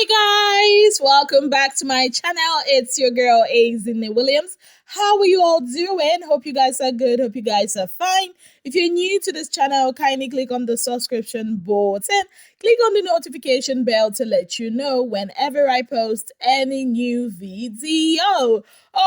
Hey guys, welcome back to my channel. It's your girl Azine Williams. How are you all doing? Hope you guys are good. Hope you guys are fine. If you're new to this channel, kindly click on the subscription button. Click on the notification bell to let you know whenever I post any new video.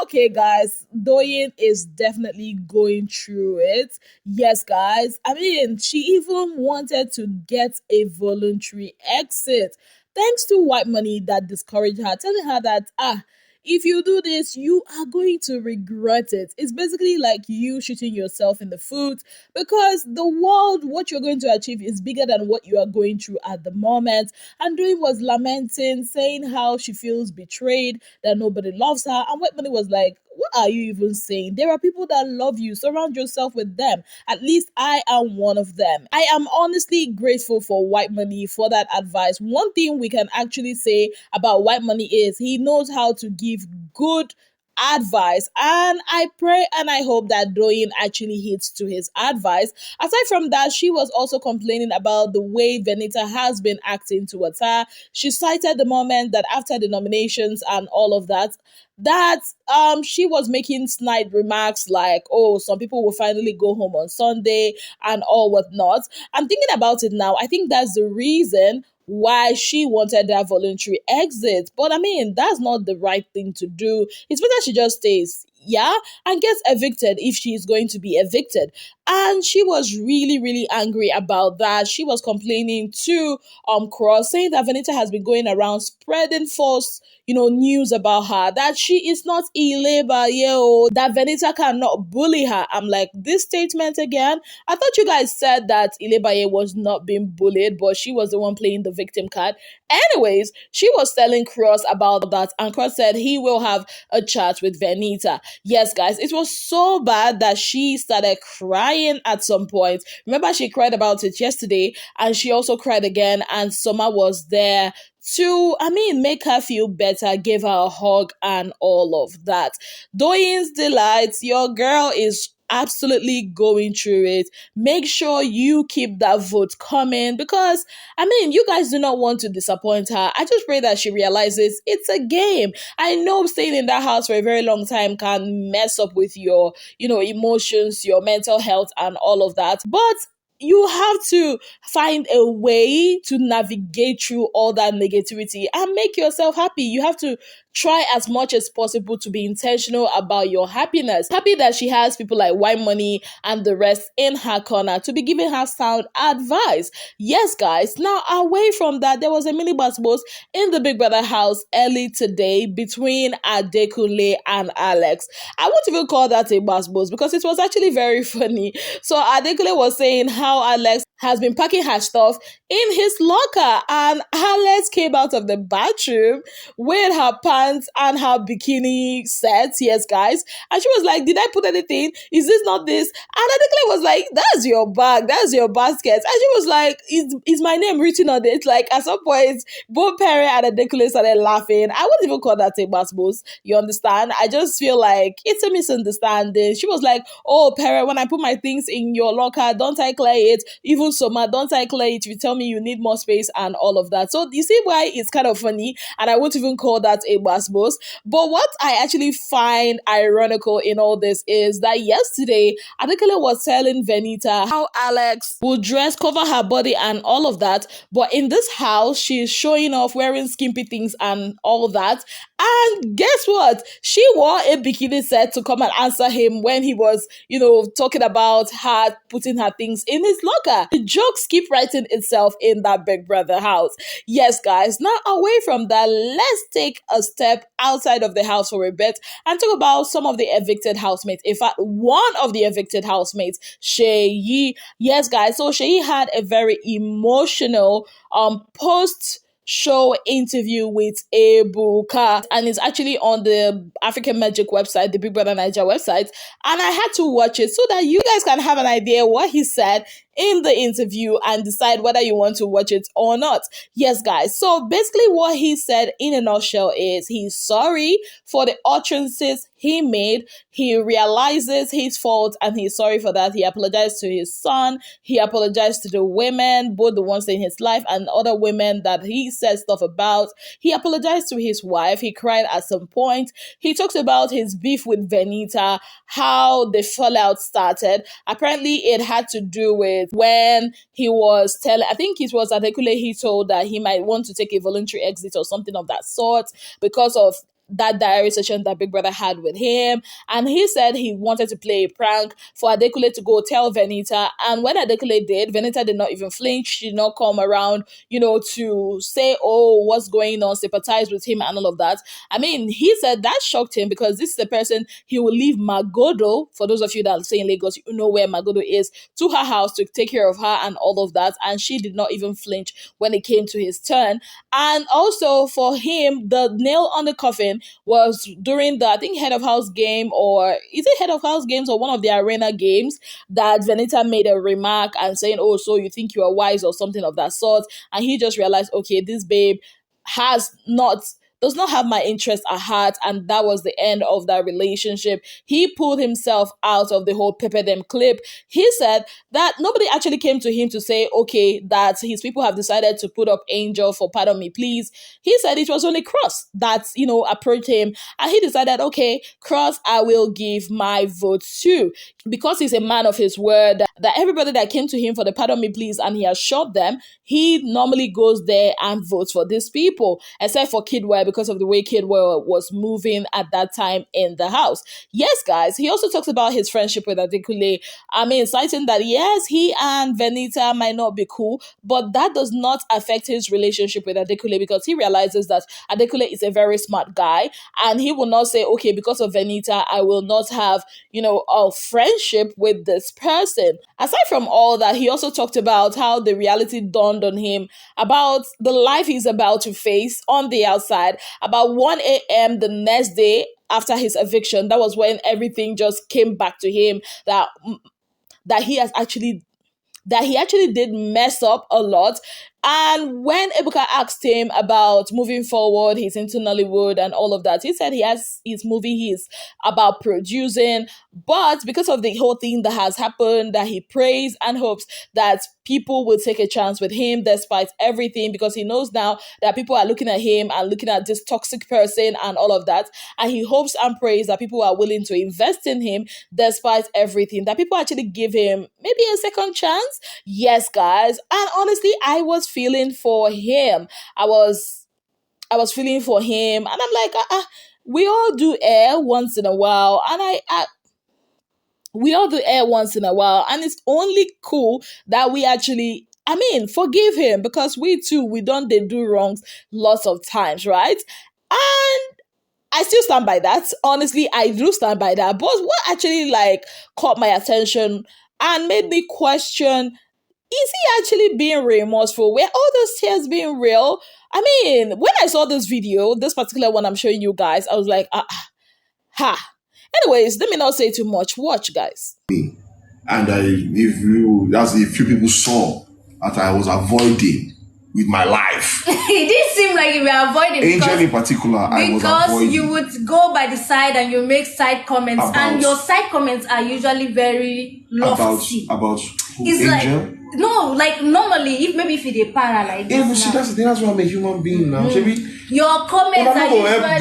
Okay, guys, Doyin is definitely going through it. Yes, guys. She even wanted to get a voluntary exit thanks to white money that discouraged her, telling her that, if you do this, you are going to regret it. It's basically like you shooting yourself in the foot because the world, what you're going to achieve is bigger than what you are going through at the moment. And Doyin was lamenting, saying how she feels betrayed, that nobody loves her. And White Money was like, what are you even saying? There are people that love you. Surround yourself with them. At least I am one of them. I am honestly grateful for White Money for that advice. One thing we can actually say about White Money is he knows how to give good advice, and I pray and I hope that Doyin actually hits to his advice. Aside from that, she was also complaining about the way Venita has been acting towards her. She cited the moment that after the nominations and all of that, she was making snide remarks like, oh, some people will finally go home on Sunday and all whatnot. I'm thinking about it now. I think that's the reason why she wanted that voluntary exit. But that's not the right thing to do. It's better she just stays, and gets evicted if she's going to be evicted. And she was really, really angry about that. She was complaining to Cross, saying that Venita has been going around spreading false, news about her, that she is not Ileba, that Venita cannot bully her. I'm like, this statement again? I thought you guys said that Ileba was not being bullied, but she was the one playing the victim card. Anyways, she was telling Cross about that, and Cross said he will have a chat with Venita. Yes, guys, it was so bad that she started crying at some point. Remember, she cried about it yesterday, and she also cried again, and Soma was there to, make her feel better, give her a hug and all of that. Doyin's delights, your girl is absolutely going through it. Make sure you keep that vote coming because you guys do not want to disappoint her. I just pray that she realizes it's a game. I know staying in that house for a very long time can mess up with your emotions, your mental health and all of that, but you have to find a way to navigate through all that negativity and make yourself happy. You have to try as much as possible to be intentional about your happiness. Happy that she has people like White Money and the rest in her corner to be giving her sound advice. Yes, guys. Now, away from that, there was a mini bus in the Big Brother house early today between Adekunle and Alex. I won't even call that a bus because it was actually very funny. So Adekunle was saying how Alex has been packing her stuff in his locker, and Alex came out of the bathroom with her pants and her bikini set. Yes, guys. And she was like, did I put anything? Is this not this? And Adekunle was like, that's your bag. That's your basket. And she was like, is my name written on it? Like, at some point, both Perry and Adekunle started laughing. I wouldn't even call that a basbos. You understand? I just feel like it's a misunderstanding. She was like, oh, Perry, when I put my things in your locker, don't I clear it? Even Soma, don't I clear it? You tell me you need more space and all of that. So you see why it's kind of funny, and I won't even call that a basbos. But what I actually find ironical in all this is that yesterday, Adekunle was telling Venita how Alex would dress, cover her body and all of that. But in this house, she's showing off wearing skimpy things and all of that. And guess what? She wore a bikini set to come and answer him when he was, talking about her putting her things in his locker. The jokes keep writing itself in that Big Brother house. Yes, guys. Now, away from that, let's take a step outside of the house for a bit and talk about some of the evicted housemates. In fact, one of the evicted housemates, Seyi. Yes, guys. So Seyi had a very emotional post-show interview with Ebuka, and it's actually on the African Magic website, the bbnaija website, and I had to watch it so that you guys can have an idea what he said in the interview and decide whether you want to watch it or not. Yes, guys. So basically what he said in a nutshell is he's sorry for the utterances he made. He realizes his fault and he's sorry for that. He apologized to his son. He apologized to the women, both the ones in his life and other women that he said stuff about. He apologized to his wife. He cried at some point. He talks about his beef with Venita, how the fallout started. Apparently, it had to do with when he was telling, I think it was Adekule, he told that he might want to take a voluntary exit or something of that sort because of that diary session that Big Brother had with him. And he said he wanted to play a prank for Adekule to go tell Venita. And when Adekule did, Venita did not even flinch. She did not come around, to say, oh, what's going on, sympathize with him and all of that. I mean, he said that shocked him because this is the person he will leave Magodo, for those of you that are saying Lagos, you know where Magodo is, to her house to take care of her and all of that. And she did not even flinch when it came to his turn. And also for him, the nail on the coffin was during the, I think, head of house game, or is it head of house games or one of the arena games, that Venita made a remark and saying, oh, so you think you are wise or something of that sort. And he just realized, okay, this babe does not have my interest at heart, and that was the end of that relationship. He pulled himself out of the whole Pepper Them clip. He said that nobody actually came to him to say, okay, that his people have decided to put up Angel for Pardon Me Please. He said it was only Cross that, approached him, and he decided, okay, Cross, I will give my vote to. Because he's a man of his word, that everybody that came to him for the Pardon Me Please and he has shot them, he normally goes there and votes for these people, except for Kidwell, because of the way Kidwell was moving at that time in the house. Yes, guys, he also talks about his friendship with Adekule. Citing that, yes, he and Venita might not be cool, but that does not affect his relationship with Adekule, because he realizes that Adekule is a very smart guy, and he will not say, okay, because of Venita, I will not have, a friendship with this person. Aside from all that, he also talked about how the reality dawned on him about the life he's about to face on the outside. About 1 a.m. the next day after his eviction, that was when everything just came back to him, that he actually did mess up a lot. And when Ebuka asked him about moving forward, he's into Nollywood and all of that, he said he has his movie he's about producing, but because of the whole thing that has happened, that he prays and hopes that people will take a chance with him despite everything, because he knows now that people are looking at him and looking at this toxic person and all of that, and he hopes and prays that people are willing to invest in him despite everything, that people actually give him maybe a second chance. Yes, guys, and honestly, I was feeling for him. I was feeling for him, and I'm like, we all do air once in a while, and we all do air once in a while, and it's only cool that we actually, forgive him, because we too, they do wrongs lots of times, right? And I still stand by that. Honestly, I do stand by that. But what actually caught my attention and made me question, is he actually being remorseful? Were all those tears being real? When I saw this video, this particular one I'm showing you guys, I was like, Anyways, let me not say too much. Watch, guys. And that's a few people saw that I was avoiding with my life. It didn't seem like you were avoiding. Angel in particular, I was avoiding. Because you would go by the side and you make side comments, and your side comments are usually very lofty. About who? It's Angel? Normally, if you're a para like this. Yeah, but see, that's the thing. That's why I'm a human being now. Your comments are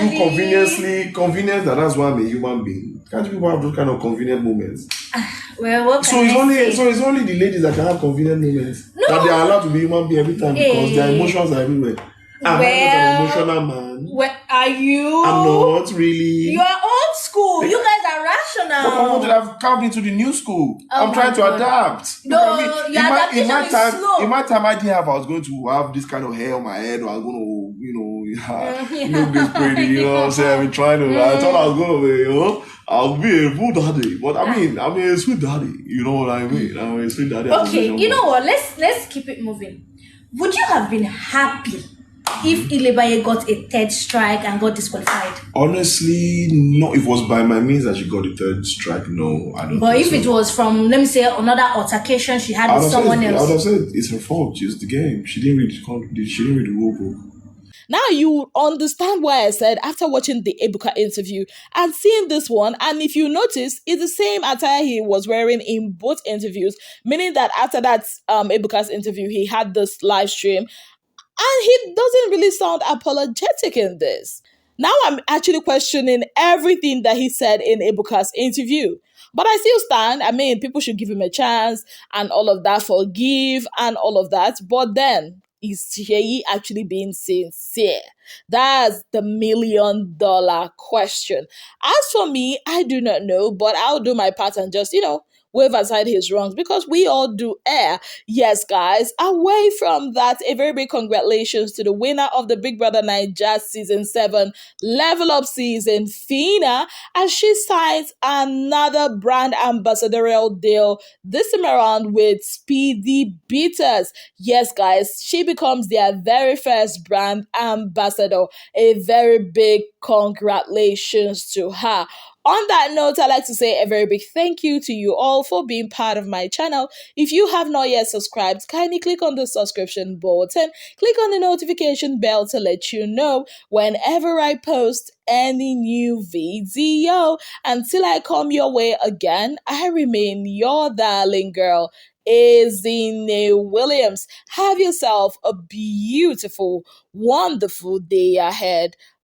usually do convenience. That's why I'm a human being. Can't people have those kind of convenient moments? Well, what so it's only the ladies that can have convenient moments. No. That they are allowed to be human being every time because their emotions are everywhere. I'm an emotional man. What are you? I'm not really. You are old school. You guys are rational. But I wanted to have come into the new school. I'm trying to adapt. No, your adaptation is slow. In my time, I didn't have. I was going to have this kind of hair on my head, or I was going to, look this pretty. You know what I'm saying? I've been trying to. I thought I was going to be, I'll be a full daddy, but I'm a sweet daddy. You know what I mean? I'm a sweet daddy. Okay, you know what? Let's keep it moving. Would you have been happy if Ilebaye got a third strike and got disqualified? Honestly, no. If it was by my means that she got the third strike, no, I don't. But think if it so. was from, let me say, another altercation she had I with would have someone said, I would have else. said it's her fault. It's the game. She didn't read the rule book. Now you understand why I said after watching the Ebuka interview and seeing this one, and if you notice, it's the same attire he was wearing in both interviews, meaning that after that Ebuka's interview, he had this live stream, and he doesn't really sound apologetic in this. Now I'm actually questioning everything that he said in Ebuka's interview. But I still stand. I mean, people should give him a chance and all of that, forgive and all of that. But then, is Seyi actually being sincere? That's the $1 million question. As for me, I do not know, but I'll do my part and just, wave aside his wrongs because we all do err. Yes, guys, away from that, a very big congratulations to the winner of the Big Brother Naija Season 7 Level Up Season, Fina, as she signs another brand ambassadorial deal, this time around with Speedy Bitters. Yes, guys, she becomes their very first brand ambassador. A very big congratulations to her. On that note, I'd like to say a very big thank you to you all for being part of my channel. If you have not yet subscribed, kindly click on the subscription button, click on the notification bell to let you know whenever I post any new video. Until I come your way again, I remain your darling girl, Ezine Williams. Have yourself a beautiful, wonderful day ahead.